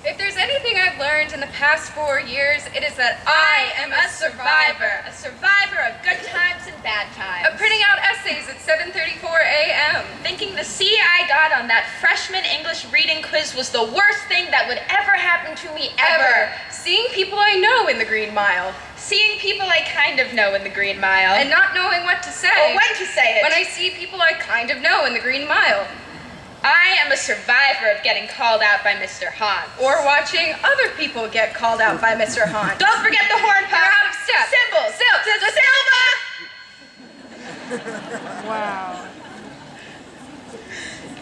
If there's anything I've learned in the past 4 years, it is that I am a survivor. A survivor of good times and bad times. Of printing out essays at 7:34 a.m. Thinking the C I got on that freshman English reading quiz was the worst thing that would ever happen to me ever. Seeing people I know in the Green Mile. Seeing people I kind of know in the Green Mile. And not knowing what to say. Or when to say it. When I see people I kind of know in the Green Mile. I am a survivor of getting called out by Mr. Hans. Or watching other people get called out by Mr. Hans. Don't forget the horn pop. You're out of step. Cymbals. Silva. Wow.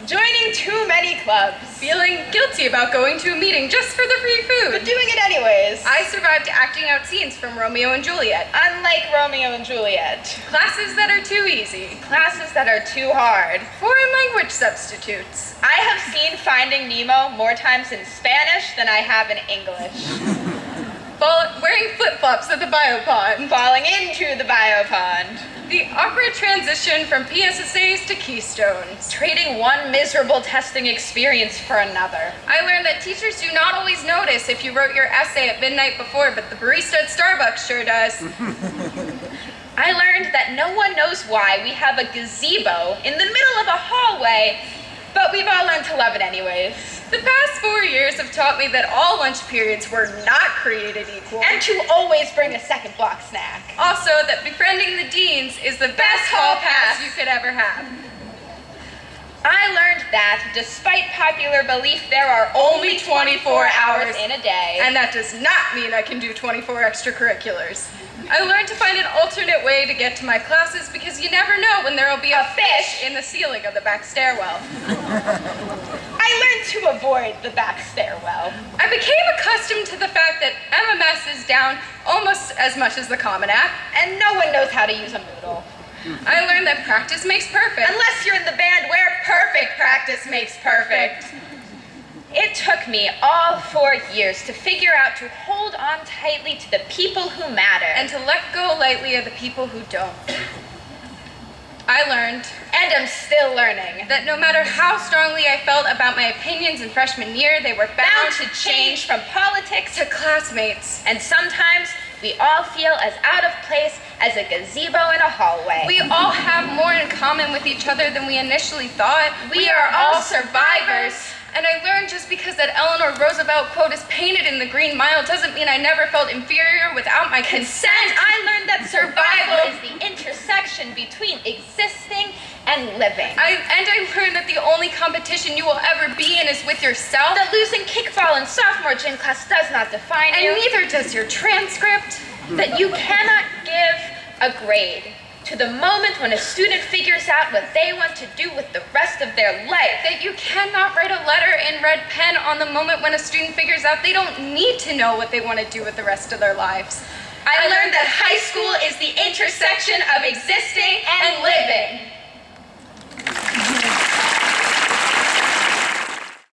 Joining too many clubs. Feeling guilty about going to a meeting just for the free food. But doing it anyways. I survived acting out scenes from Romeo and Juliet. Unlike Romeo and Juliet. Classes that are too easy. Classes that are too hard. Foreign language substitutes. I have seen Finding Nemo more times in Spanish than I have in English. Wearing flip-flops at the biopond. Falling into the biopond. The awkward transition from PSSAs to Keystones. Trading one miserable testing experience for another. I learned that teachers do not always notice if you wrote your essay at midnight before, but the barista at Starbucks sure does. I learned that no one knows why we have a gazebo in the middle of a hallway, but we've all learned to love it anyways. The past 4 years have taught me that all lunch periods were not created equal. And to always bring a second block snack. Also, that befriending the deans is the best hall pass you could ever have. I learned that, despite popular belief, there are only 24 hours in a day. And that does not mean I can do 24 extracurriculars. I learned to find an alternate way to get to my classes because you never know when there will be a fish in the ceiling of the back stairwell. I learned to avoid the back stairwell. I became accustomed to the fact that MMS is down almost as much as the Common App. And no one knows how to use a Moodle. I learned that practice makes perfect. Unless you're in the band where perfect practice makes perfect. It took me all 4 years to figure out to hold on tightly to the people who matter. And to let go lightly of the people who don't. I learned, and am still learning, that no matter how strongly I felt about my opinions in freshman year, they were bound to change from politics to classmates. And sometimes we all feel as out of place as a gazebo in a hallway. We all have more in common with each other than we initially thought. We are all survivors. And I learned just because that Eleanor Roosevelt quote is painted in the Green Mile doesn't mean I never felt inferior without my consent. I learned that survival is the intersection between existing and living. I learned that the only competition you will ever be in is with yourself. That losing kickball in sophomore gym class does not define you. And neither does your transcript. That you cannot give a grade to the moment when a student figures out what they want to do with the rest of their life. That you cannot write a letter in red pen on the moment when a student figures out they don't need to know what they want to do with the rest of their lives. I learned that high school is the intersection of existing and living.